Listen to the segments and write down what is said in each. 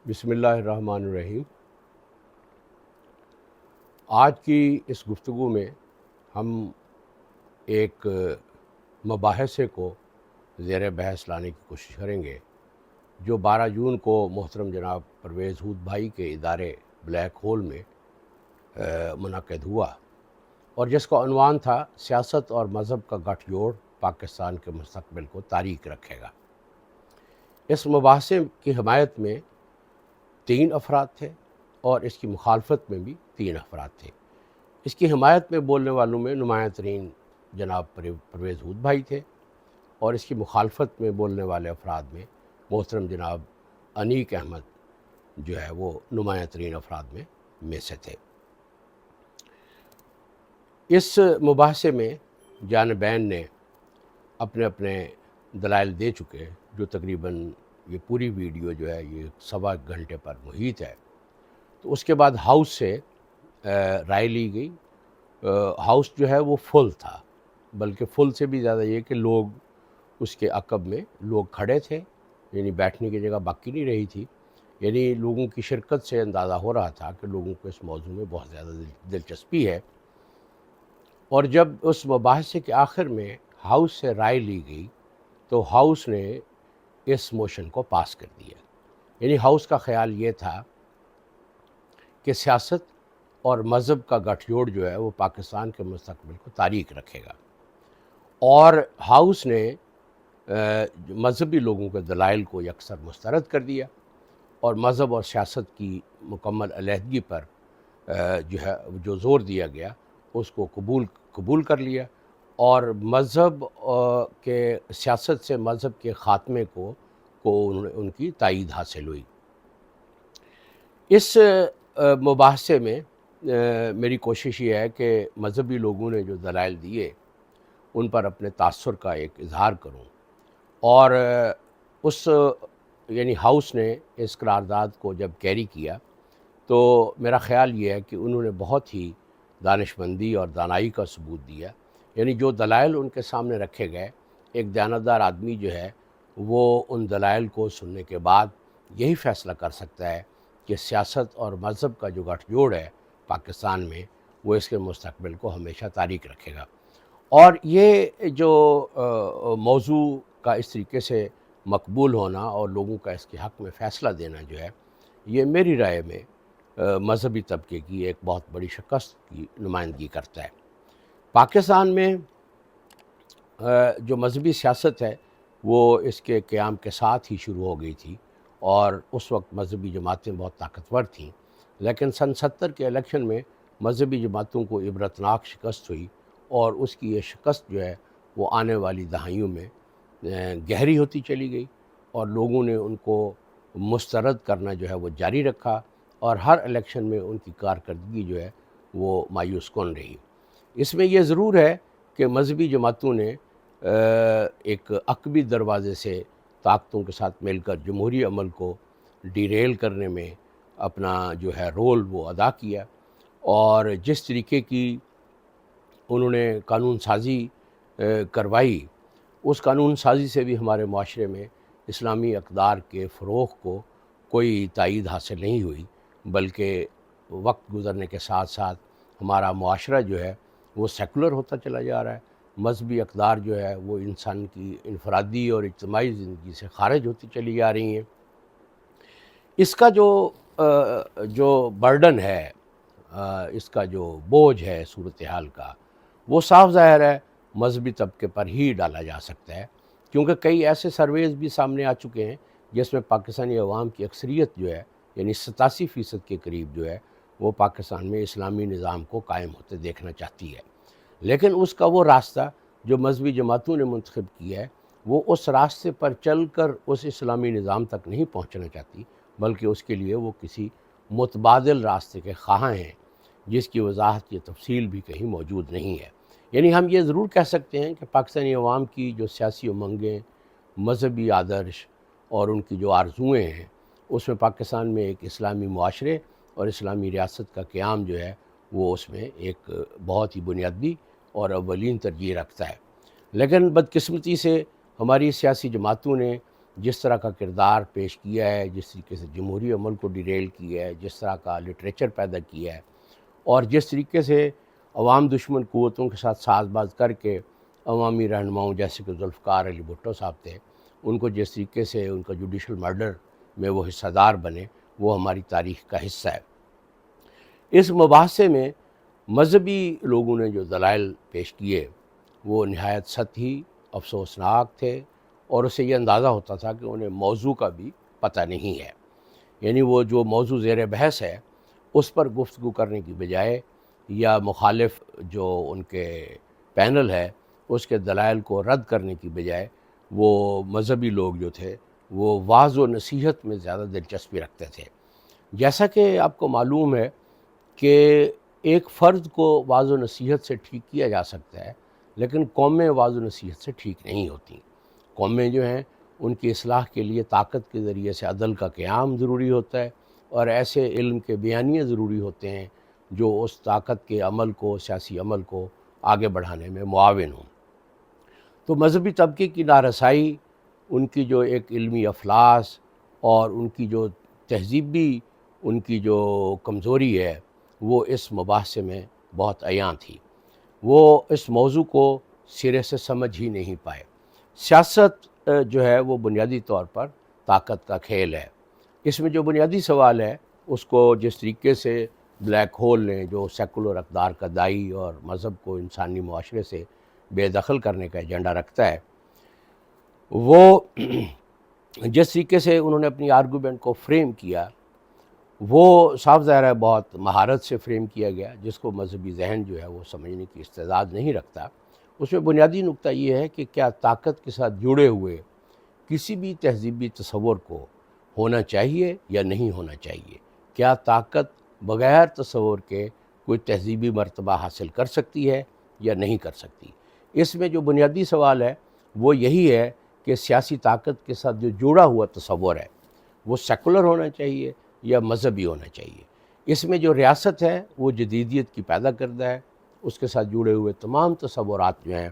بسم اللہ الرحمن الرحیم۔ آج کی اس گفتگو میں ہم ایک مباحثے کو زیر بحث لانے کی کوشش کریں گے جو 12 جون کو محترم جناب پرویز ہود بھائی کے ادارے بلیک ہول میں منعقد ہوا، اور جس کا عنوان تھا سیاست اور مذہب کا گٹھ جوڑ پاکستان کے مستقبل کو تاریک رکھے گا۔ اس مباحثے کی حمایت میں 3 افراد تھے اور اس کی مخالفت میں بھی 3 افراد تھے۔ اس کی حمایت میں بولنے والوں میں نمایاں ترین جناب پرویز ہود بھائی تھے، اور اس کی مخالفت میں بولنے والے افراد میں محترم جناب انیق احمد جو ہے وہ نمایاں ترین افراد میں سے تھے۔ اس مباحثے میں جانبین نے اپنے اپنے دلائل دے چکے، جو تقریباً یہ پوری ویڈیو جو ہے یہ 1.25 گھنٹے پر محیط ہے۔ تو اس کے بعد ہاؤس سے رائے لی گئی۔ ہاؤس جو ہے وہ فل تھا، بلکہ فل سے بھی زیادہ یہ کہ لوگ اس کے عقب میں لوگ کھڑے تھے، یعنی بیٹھنے کی جگہ باقی نہیں رہی تھی۔ یعنی لوگوں کی شرکت سے اندازہ ہو رہا تھا کہ لوگوں کو اس موضوع میں بہت زیادہ دلچسپی ہے۔ اور جب اس مباحثے کے آخر میں ہاؤس سے رائے لی گئی تو ہاؤس نے اس موشن کو پاس کر دیا۔ یعنی ہاؤس کا خیال یہ تھا کہ سیاست اور مذہب کا گٹھ جوڑ جو ہے وہ پاکستان کے مستقبل کو تاریک رکھے گا، اور ہاؤس نے مذہبی لوگوں کے دلائل کو یکسر مسترد کر دیا، اور مذہب اور سیاست کی مکمل علیحدگی پر جو ہے جو زور دیا گیا اس کو قبول کر لیا، اور مذہب کے سیاست سے مذہب کے خاتمے کو ان کی تائید حاصل ہوئی۔ اس مباحثے میں میری کوشش یہ ہے کہ مذہبی لوگوں نے جو دلائل دیے ان پر اپنے تاثر کا ایک اظہار کروں، اور اس یعنی ہاؤس نے اس قرارداد کو جب کیری کیا تو میرا خیال یہ ہے کہ انہوں نے بہت ہی دانشمندی اور دانائی کا ثبوت دیا۔ یعنی جو دلائل ان کے سامنے رکھے گئے، ایک دیانتدار آدمی جو ہے وہ ان دلائل کو سننے کے بعد یہی فیصلہ کر سکتا ہے کہ سیاست اور مذہب کا جو گٹھ جوڑ ہے پاکستان میں وہ اس کے مستقبل کو ہمیشہ تاریک رکھے گا۔ اور یہ جو موضوع کا اس طریقے سے مقبول ہونا اور لوگوں کا اس کے حق میں فیصلہ دینا جو ہے، یہ میری رائے میں مذہبی طبقے کی ایک بہت بڑی شکست کی نمائندگی کرتا ہے۔ پاکستان میں جو مذہبی سیاست ہے وہ اس کے قیام کے ساتھ ہی شروع ہو گئی تھی، اور اس وقت مذہبی جماعتیں بہت طاقتور تھیں، لیکن سن 70 کے الیکشن میں مذہبی جماعتوں کو عبرتناک شکست ہوئی، اور اس کی یہ شکست جو ہے وہ آنے والی دہائیوں میں گہری ہوتی چلی گئی، اور لوگوں نے ان کو مسترد کرنا جو ہے وہ جاری رکھا، اور ہر الیکشن میں ان کی کارکردگی جو ہے وہ مایوس کن رہی۔ اس میں یہ ضرور ہے کہ مذہبی جماعتوں نے ایک عقبی دروازے سے طاقتوں کے ساتھ مل کر جمہوری عمل کو ڈیریل کرنے میں اپنا جو ہے رول وہ ادا کیا، اور جس طریقے کی انہوں نے قانون سازی کروائی، اس قانون سازی سے بھی ہمارے معاشرے میں اسلامی اقدار کے فروغ کو کوئی تائید حاصل نہیں ہوئی، بلکہ وقت گزرنے کے ساتھ ساتھ ہمارا معاشرہ جو ہے وہ سیکولر ہوتا چلا جا رہا ہے۔ مذہبی اقدار جو ہے وہ انسان کی انفرادی اور اجتماعی زندگی سے خارج ہوتی چلی جا رہی ہیں۔ اس کا جو برڈن ہے، اس کا جو بوجھ ہے صورتحال کا، وہ صاف ظاہر ہے مذہبی طبقے پر ہی ڈالا جا سکتا ہے، کیونکہ کئی ایسے سرویز بھی سامنے آ چکے ہیں جس میں پاکستانی عوام کی اکثریت جو ہے، یعنی 87% کے قریب جو ہے وہ پاکستان میں اسلامی نظام کو قائم ہوتے دیکھنا چاہتی ہے، لیکن اس کا وہ راستہ جو مذہبی جماعتوں نے منتخب کیا ہے وہ اس راستے پر چل کر اس اسلامی نظام تک نہیں پہنچنا چاہتی، بلکہ اس کے لیے وہ کسی متبادل راستے کے خواہاں ہیں جس کی وضاحت یا تفصیل بھی کہیں موجود نہیں ہے۔ یعنی ہم یہ ضرور کہہ سکتے ہیں کہ پاکستانی عوام کی جو سیاسی امنگیں، مذہبی آدرش اور ان کی جو آرزوئیں ہیں، اس میں پاکستان میں ایک اسلامی معاشرے اور اسلامی ریاست کا قیام جو ہے وہ اس میں ایک بہت ہی بنیادی اور اولین ترجیح رکھتا ہے۔ لیکن بدقسمتی سے ہماری سیاسی جماعتوں نے جس طرح کا کردار پیش کیا ہے، جس طریقے سے جمہوری عمل کو ڈیریل کیا ہے، جس طرح کا لٹریچر پیدا کیا ہے، اور جس طریقے سے عوام دشمن قوتوں کے ساتھ ساز باز کر کے عوامی رہنماؤں جیسے کہ ذوالفقار علی بھٹو صاحب تھے، ان کو جس طریقے سے ان کا جوڈیشل مرڈر میں وہ حصہ دار بنے، وہ ہماری تاریخ کا حصہ ہے۔ اس مباحثے میں مذہبی لوگوں نے جو دلائل پیش کیے وہ نہایت سطحی، افسوسناک تھے، اور اسے یہ اندازہ ہوتا تھا کہ انہیں موضوع کا بھی پتہ نہیں ہے، یعنی وہ جو موضوع زیر بحث ہے اس پر گفتگو کرنے کی بجائے یا مخالف جو ان کے پینل ہے اس کے دلائل کو رد کرنے کی بجائے وہ مذہبی لوگ جو تھے وہ وعظ و نصیحت میں زیادہ دلچسپی رکھتے تھے۔ جیسا کہ آپ کو معلوم ہے کہ ایک فرد کو وعظ و نصیحت سے ٹھیک کیا جا سکتا ہے، لیکن قومیں وعظ و نصیحت سے ٹھیک نہیں ہوتیں۔ قومیں جو ہیں ان کی اصلاح کے لیے طاقت کے ذریعے سے عدل کا قیام ضروری ہوتا ہے، اور ایسے علم کے بیانیے ضروری ہوتے ہیں جو اس طاقت کے عمل کو، سیاسی عمل کو آگے بڑھانے میں معاون ہوں۔ تو مذہبی طبقے کی نارسائی، ان کی جو ایک علمی افلاس اور ان کی جو تہذیبی ان کی جو کمزوری ہے وہ اس مباحثے میں بہت عیاں تھی۔ وہ اس موضوع کو سرے سے سمجھ ہی نہیں پائے۔ سیاست جو ہے وہ بنیادی طور پر طاقت کا کھیل ہے۔ اس میں جو بنیادی سوال ہے اس کو جس طریقے سے بلیک ہول نے، جو سیکولر اقدار کا دائی اور مذہب کو انسانی معاشرے سے بے دخل کرنے کا ایجنڈا رکھتا ہے، وہ جس طریقے سے انہوں نے اپنی آرگومنٹ کو فریم کیا وہ صاف ظاہر ہے بہت مہارت سے فریم کیا گیا، جس کو مذہبی ذہن جو ہے وہ سمجھنے کی استعداد نہیں رکھتا۔ اس میں بنیادی نقطہ یہ ہے کہ کیا طاقت کے ساتھ جڑے ہوئے کسی بھی تہذیبی تصور کو ہونا چاہیے یا نہیں ہونا چاہیے؟ کیا طاقت بغیر تصور کے کوئی تہذیبی مرتبہ حاصل کر سکتی ہے یا نہیں کر سکتی؟ اس میں جو بنیادی سوال ہے وہ یہی ہے کہ سیاسی طاقت کے ساتھ جو جڑا ہوا تصور ہے وہ سیکولر ہونا چاہیے یا مذہبی ہونا چاہیے۔ اس میں جو ریاست ہے وہ جدیدیت کی پیدا کردہ ہے، اس کے ساتھ جڑے ہوئے تمام تصورات جو ہیں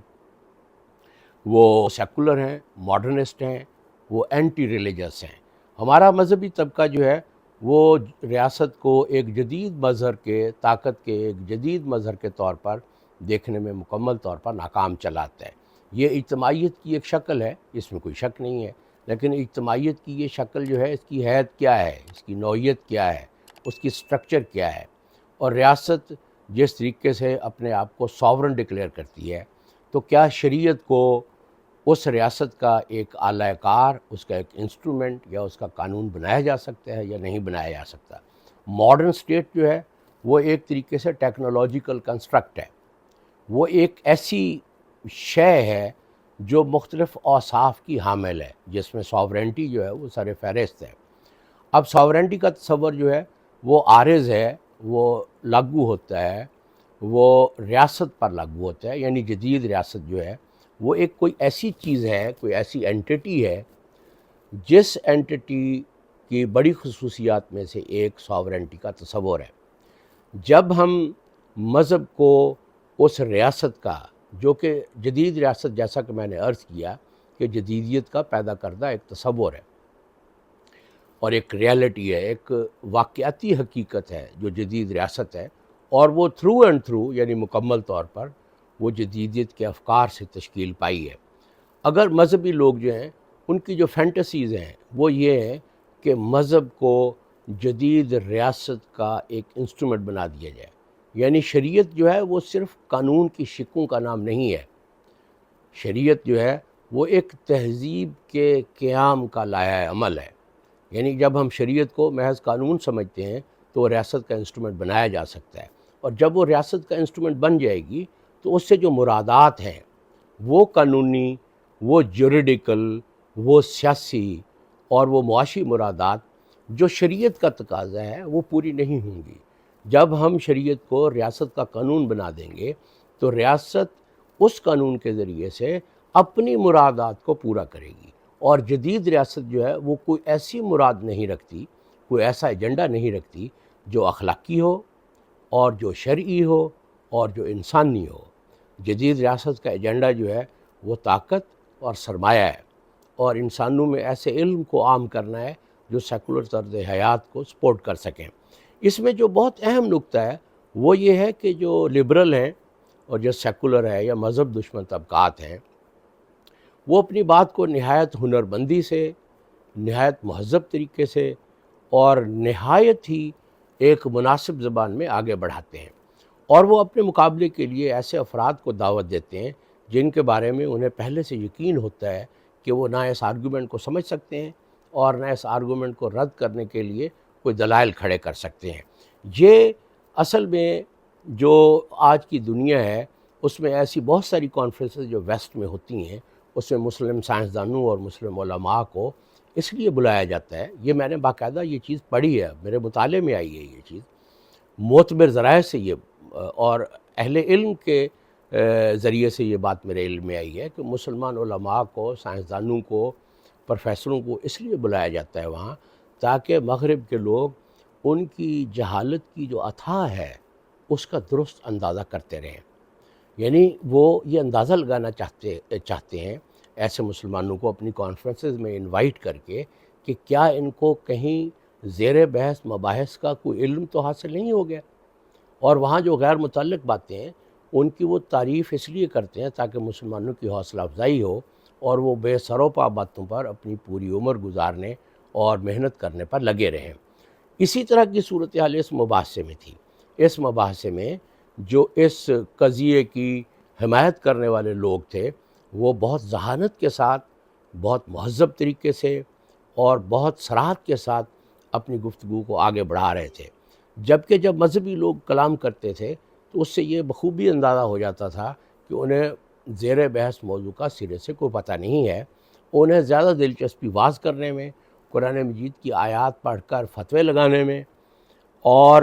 وہ سیکولر ہیں، ماڈرنسٹ ہیں، وہ اینٹی ریلیجس ہیں۔ ہمارا مذہبی طبقہ جو ہے وہ ریاست کو ایک جدید مظہر کے، طاقت کے ایک جدید مظہر کے طور پر دیکھنے میں مکمل طور پر ناکام چلاتا ہے۔ یہ اجتماعیت کی ایک شکل ہے، اس میں کوئی شک نہیں ہے، لیکن اجتماعیت کی یہ شکل جو ہے اس کی حیت کیا ہے، اس کی نوعیت کیا ہے، اس کی سٹرکچر کیا ہے؟ اور ریاست جس طریقے سے اپنے آپ کو ساورن ڈکلیئر کرتی ہے، تو کیا شریعت کو اس ریاست کا ایک اعلی کار، اس کا ایک انسٹرومنٹ یا اس کا قانون بنایا جا سکتا ہے یا نہیں بنایا جا سکتا؟ ماڈرن اسٹیٹ جو ہے وہ ایک طریقے سے ٹیکنالوجیکل کنسٹرکٹ ہے، وہ ایک ایسی شے ہے جو مختلف اوصاف کی حامل ہے، جس میں ساورینٹی جو ہے وہ سر فہرست ہے۔ اب ساورینٹی کا تصور جو ہے وہ عارض ہے، وہ لاگو ہوتا ہے، وہ ریاست پر لاگو ہوتا ہے، یعنی جدید ریاست جو ہے وہ ایک کوئی ایسی چیز ہے، کوئی ایسی اینٹیٹی ہے جس اینٹیٹی کی بڑی خصوصیات میں سے ایک ساورینٹی کا تصور ہے۔ جب ہم مذہب کو اس ریاست کا، جو کہ جدید ریاست جیسا کہ میں نے عرض کیا کہ جدیدیت کا پیدا کردہ ایک تصور ہے اور ایک ریالٹی ہے، ایک واقعاتی حقیقت ہے جو جدید ریاست ہے، اور وہ تھرو اینڈ تھرو یعنی مکمل طور پر وہ جدیدیت کے افکار سے تشکیل پائی ہے۔ اگر مذہبی لوگ جو ہیں ان کی جو فینٹیسیز ہیں وہ یہ ہے کہ مذہب کو جدید ریاست کا ایک انسٹرومنٹ بنا دیا جائے، یعنی شریعت جو ہے وہ صرف قانون کی شقوں کا نام نہیں ہے، شریعت جو ہے وہ ایک تہذیب کے قیام کا لائحہ عمل ہے۔ یعنی جب ہم شریعت کو محض قانون سمجھتے ہیں تو وہ ریاست کا انسٹرومنٹ بنایا جا سکتا ہے، اور جب وہ ریاست کا انسٹرومنٹ بن جائے گی تو اس سے جو مرادات ہیں وہ قانونی، وہ جوریڈیکل، وہ سیاسی اور وہ معاشی مرادات جو شریعت کا تقاضا ہے وہ پوری نہیں ہوں گی۔ جب ہم شریعت کو ریاست کا قانون بنا دیں گے تو ریاست اس قانون کے ذریعے سے اپنی مرادات کو پورا کرے گی، اور جدید ریاست جو ہے وہ کوئی ایسی مراد نہیں رکھتی، کوئی ایسا ایجنڈا نہیں رکھتی جو اخلاقی ہو اور جو شرعی ہو اور جو انسانی ہو۔ جدید ریاست کا ایجنڈا جو ہے وہ طاقت اور سرمایہ ہے، اور انسانوں میں ایسے علم کو عام کرنا ہے جو سیکولر طرز حیات کو سپورٹ کر سکیں۔ اس میں جو بہت اہم نقطہ ہے وہ یہ ہے کہ جو لبرل ہیں اور جو سیکولر ہے یا مذہب دشمن طبقات ہیں، وہ اپنی بات کو نہایت ہنرمندی سے، نہایت مہذب طریقے سے اور نہایت ہی ایک مناسب زبان میں آگے بڑھاتے ہیں، اور وہ اپنے مقابلے کے لیے ایسے افراد کو دعوت دیتے ہیں جن کے بارے میں انہیں پہلے سے یقین ہوتا ہے کہ وہ نہ اس آرگومنٹ کو سمجھ سکتے ہیں اور نہ اس آرگومنٹ کو رد کرنے کے لیے کوئی دلائل کھڑے کر سکتے ہیں۔ یہ اصل میں جو آج کی دنیا ہے اس میں ایسی بہت ساری کانفرنسز جو ویسٹ میں ہوتی ہیں، اس میں مسلم سائنسدانوں اور مسلم علماء کو اس لیے بلایا جاتا ہے، یہ میں نے باقاعدہ یہ چیز پڑھی ہے، میرے مطالعے میں آئی ہے یہ چیز، معتبر ذرائع سے یہ اور اہل علم کے ذریعے سے یہ بات میرے علم میں آئی ہے کہ مسلمان علماء کو، سائنسدانوں کو، پروفیسروں کو اس لیے بلایا جاتا ہے وہاں تاکہ مغرب کے لوگ ان کی جہالت کی جو اتھاہ ہے اس کا درست اندازہ کرتے رہیں۔ یعنی وہ یہ اندازہ لگانا چاہتے ہیں ایسے مسلمانوں کو اپنی کانفرنسز میں انوائٹ کر کے کہ کیا ان کو کہیں زیر بحث مباحث کا کوئی علم تو حاصل نہیں ہو گیا، اور وہاں جو غیر متعلق باتیں ہیں ان کی وہ تعریف اس لیے کرتے ہیں تاکہ مسلمانوں کی حوصلہ افزائی ہو اور وہ بے سروپا باتوں پر اپنی پوری عمر گزارنے اور محنت کرنے پر لگے رہیں۔ اسی طرح کی صورتحال اس مباحثے میں تھی۔ اس مباحثے میں جو اس قضیے کی حمایت کرنے والے لوگ تھے وہ بہت ذہانت کے ساتھ، بہت مہذب طریقے سے اور بہت صراحت کے ساتھ اپنی گفتگو کو آگے بڑھا رہے تھے، جبکہ جب مذہبی لوگ کلام کرتے تھے تو اس سے یہ بخوبی اندازہ ہو جاتا تھا کہ انہیں زیر بحث موضوع کا سرے سے کوئی پتہ نہیں ہے۔ انہیں زیادہ دلچسپی واز کرنے میں، قرآن مجید کی آیات پڑھ کر فتوے لگانے میں، اور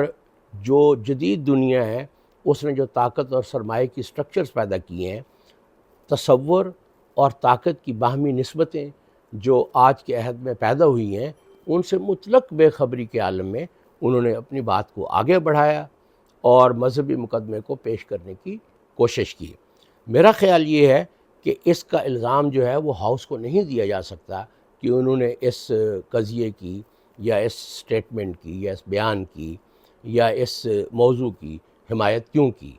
جو جدید دنیا ہے اس نے جو طاقت اور سرمایہ کی سٹرکچرز پیدا کیے ہیں، تصور اور طاقت کی باہمی نسبتیں جو آج کے عہد میں پیدا ہوئی ہیں، ان سے مطلق بے خبری کے عالم میں انہوں نے اپنی بات کو آگے بڑھایا اور مذہبی مقدمے کو پیش کرنے کی کوشش کی۔ میرا خیال یہ ہے کہ اس کا الزام جو ہے وہ ہاؤس کو نہیں دیا جا سکتا کہ انہوں نے اس قضیے کی یا اس سٹیٹمنٹ کی یا اس بیان کی یا اس موضوع کی حمایت کیوں کی۔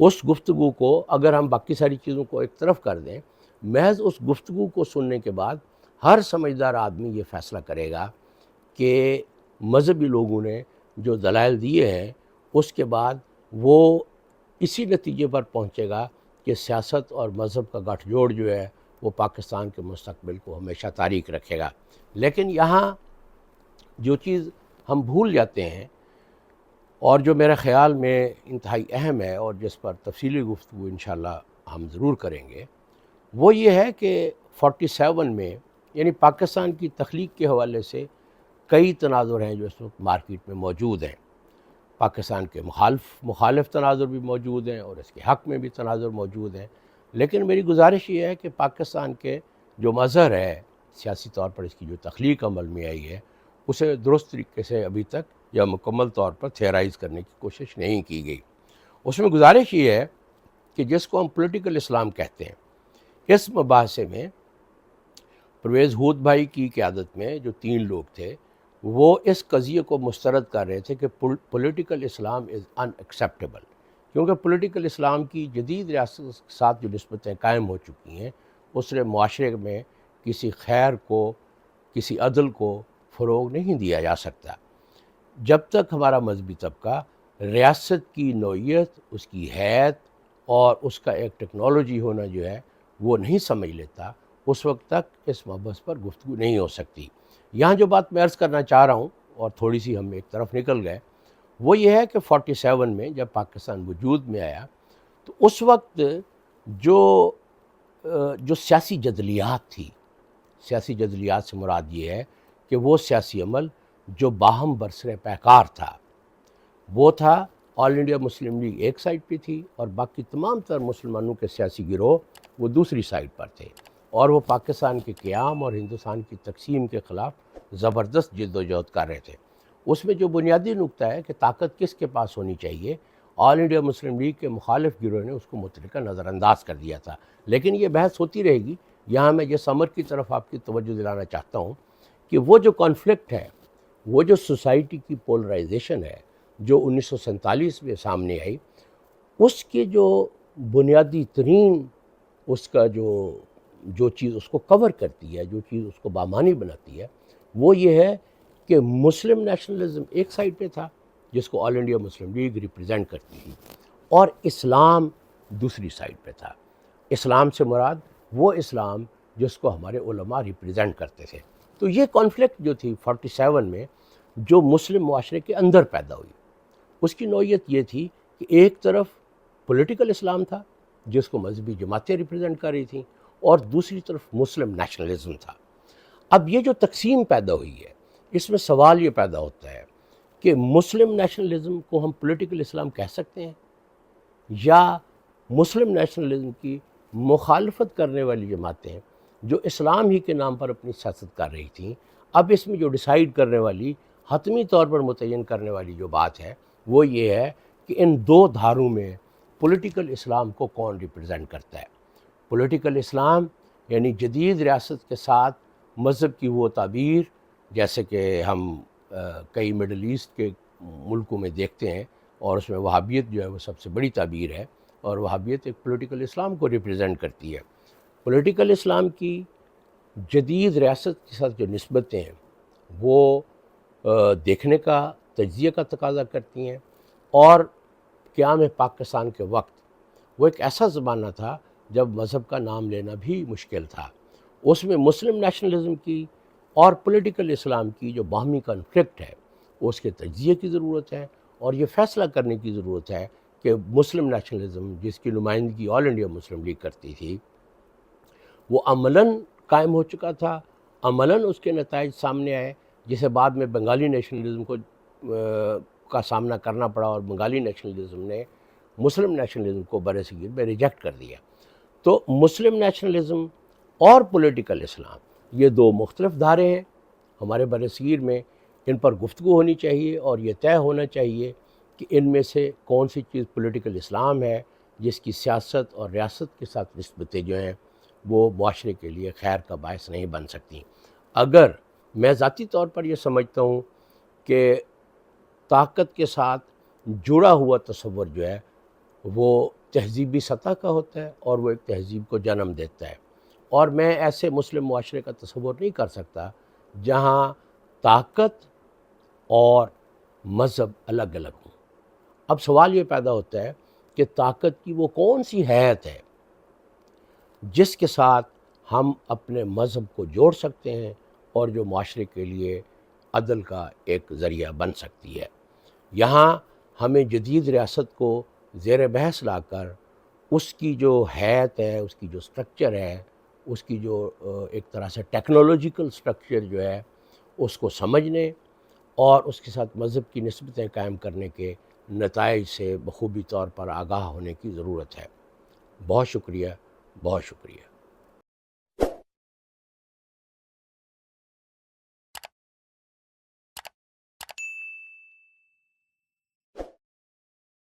اس گفتگو کو اگر ہم باقی ساری چیزوں کو ایک طرف کر دیں، محض اس گفتگو کو سننے کے بعد ہر سمجھدار آدمی یہ فیصلہ کرے گا کہ مذہبی لوگوں نے جو دلائل دیے ہیں اس کے بعد وہ اسی نتیجے پر پہنچے گا کہ سیاست اور مذہب کا گٹھ جوڑ جو ہے وہ پاکستان کے مستقبل کو ہمیشہ تاریک رکھے گا۔ لیکن یہاں جو چیز ہم بھول جاتے ہیں اور جو میرے خیال میں انتہائی اہم ہے اور جس پر تفصیلی گفتگو انشاءاللہ ہم ضرور کریں گے، وہ یہ ہے کہ 47 میں یعنی پاکستان کی تخلیق کے حوالے سے کئی تناظر ہیں جو اس وقت مارکیٹ میں موجود ہیں۔ پاکستان کے مخالف تناظر بھی موجود ہیں اور اس کے حق میں بھی تناظر موجود ہیں، لیکن میری گزارش یہ ہے کہ پاکستان کے جو مظہر ہے سیاسی طور پر اس کی جو تخلیق عمل میں آئی ہے اسے درست طریقے سے ابھی تک یا مکمل طور پر تھیورائز کرنے کی کوشش نہیں کی گئی۔ اس میں گزارش یہ ہے کہ جس کو ہم پولیٹیکل اسلام کہتے ہیں، اس مباحثے میں پرویز ہود بھائی کی قیادت میں جو 3 لوگ تھے وہ اس قضیے کو مسترد کر رہے تھے کہ پولیٹیکل اسلام از ان ایکسیپٹیبل، کیونکہ پولیٹیکل اسلام کی جدید ریاست کے ساتھ جو نسبتیں قائم ہو چکی ہیں اس نے معاشرے میں کسی خیر کو، کسی عدل کو فروغ نہیں دیا جا سکتا جب تک ہمارا مذہبی طبقہ ریاست کی نوعیت، اس کی حیثیت اور اس کا ایک ٹیکنالوجی ہونا جو ہے وہ نہیں سمجھ لیتا، اس وقت تک اس مبحث پر گفتگو نہیں ہو سکتی۔ یہاں جو بات میں عرض کرنا چاہ رہا ہوں اور تھوڑی سی ہم ایک طرف نکل گئے، وہ یہ ہے کہ 47 میں جب پاکستان وجود میں آیا تو اس وقت جو سیاسی جدلیات تھی، سیاسی جدلیات سے مراد یہ ہے کہ وہ سیاسی عمل جو باہم برسر پیکار تھا، وہ تھا آل انڈیا مسلم لیگ ایک سائڈ پہ تھی اور باقی تمام تر مسلمانوں کے سیاسی گروہ وہ دوسری سائڈ پر تھے، اور وہ پاکستان کے قیام اور ہندوستان کی تقسیم کے خلاف زبردست جد و جہد کر رہے تھے۔ اس میں جو بنیادی نقطہ ہے کہ طاقت کس کے پاس ہونی چاہیے، آل انڈیا مسلم لیگ کے مخالف گروہ نے اس کو متفقہ نظر انداز کر دیا تھا، لیکن یہ بحث ہوتی رہے گی یہاں میں جس امر کی طرف آپ کی توجہ دلانا چاہتا ہوں کہ وہ جو کانفلکٹ ہے، وہ جو سوسائٹی کی پولرائزیشن ہے جو 1947 میں سامنے آئی، اس کے جو بنیادی ترین اس کا جو چیز اس کو کور کرتی ہے، جو چیز اس کو بامانی بناتی ہے، وہ یہ ہے کہ مسلم نیشنلزم ایک سائڈ پہ تھا جس کو آل انڈیا مسلم لیگ ریپرزینٹ کرتی تھی، اور اسلام دوسری سائڈ پہ تھا۔ اسلام سے مراد وہ اسلام جس کو ہمارے علماء ریپرزینٹ کرتے تھے۔ تو یہ کانفلکٹ جو تھی 47 میں جو مسلم معاشرے کے اندر پیدا ہوئی، اس کی نوعیت یہ تھی کہ ایک طرف پولیٹیکل اسلام تھا جس کو مذہبی جماعتیں ریپرزینٹ کر رہی تھیں، اور دوسری طرف مسلم نیشنلزم تھا۔ اب یہ جو تقسیم پیدا ہوئی ہے، اس میں سوال یہ پیدا ہوتا ہے کہ مسلم نیشنلزم کو ہم پولیٹیکل اسلام کہہ سکتے ہیں، یا مسلم نیشنلزم کی مخالفت کرنے والی جماعتیں جو اسلام ہی کے نام پر اپنی سیاست کر رہی تھیں، اب اس میں جو ڈیسائیڈ کرنے والی، حتمی طور پر متعین کرنے والی جو بات ہے وہ یہ ہے کہ ان دو دھاروں میں پولیٹیکل اسلام کو کون ریپرزینٹ کرتا ہے۔ پولیٹیکل اسلام یعنی جدید ریاست کے ساتھ مذہب کی وہ تعبیر، جیسے کہ ہم کئی مڈل ایسٹ کے ملکوں میں دیکھتے ہیں، اور اس میں وہابیت جو ہے وہ سب سے بڑی تعبیر ہے، اور وہابیت ایک پولیٹیکل اسلام کو ریپرزینٹ کرتی ہے۔ پولیٹیکل اسلام کی جدید ریاست کے ساتھ جو نسبتیں ہیں وہ دیکھنے کا، تجزیے کا تقاضا کرتی ہیں، اور قیام پاکستان کے وقت وہ ایک ایسا زمانہ تھا جب مذہب کا نام لینا بھی مشکل تھا۔ اس میں مسلم نیشنلزم کی اور پولیٹیکل اسلام کی جو باہمی کنفلکٹ ہے، اس کے تجزیے کی ضرورت ہے، اور یہ فیصلہ کرنے کی ضرورت ہے کہ مسلم نیشنلزم جس کی نمائندگی آل انڈیا مسلم لیگ کرتی تھی، وہ عملاً قائم ہو چکا تھا، عملاً اس کے نتائج سامنے آئے، جسے بعد میں بنگالی نیشنلزم کا سامنا کرنا پڑا، اور بنگالی نیشنلزم نے مسلم نیشنلزم کو برصغیر میں ریجیکٹ کر دیا۔ تو مسلم نیشنلزم اور پولیٹیکل اسلام یہ دو مختلف دھارے ہیں ہمارے برصغیر میں، ان پر گفتگو ہونی چاہیے، اور یہ طے ہونا چاہیے کہ ان میں سے کون سی چیز پولیٹیکل اسلام ہے جس کی سیاست اور ریاست کے ساتھ نسبتیں جو ہیں وہ معاشرے کے لیے خیر کا باعث نہیں بن سکتی۔ اگر میں ذاتی طور پر یہ سمجھتا ہوں کہ طاقت کے ساتھ جڑا ہوا تصور جو ہے وہ تہذیبی سطح کا ہوتا ہے، اور وہ ایک تہذیب کو جنم دیتا ہے، اور میں ایسے مسلم معاشرے کا تصور نہیں کر سکتا جہاں طاقت اور مذہب الگ الگ ہوں۔ اب سوال یہ پیدا ہوتا ہے کہ طاقت کی وہ کون سی حیت ہے جس کے ساتھ ہم اپنے مذہب کو جوڑ سکتے ہیں، اور جو معاشرے کے لیے عدل کا ایک ذریعہ بن سکتی ہے۔ یہاں ہمیں جدید ریاست کو زیر بحث لا کر اس کی جو حیت ہے، اس کی جو سٹرکچر ہے، اس کی جو ایک طرح سے ٹیکنالوجیکل سٹرکچر جو ہے اس کو سمجھنے، اور اس کے ساتھ مذہب کی نسبتیں قائم کرنے کے نتائج سے بخوبی طور پر آگاہ ہونے کی ضرورت ہے۔ بہت شکریہ، بہت شکریہ۔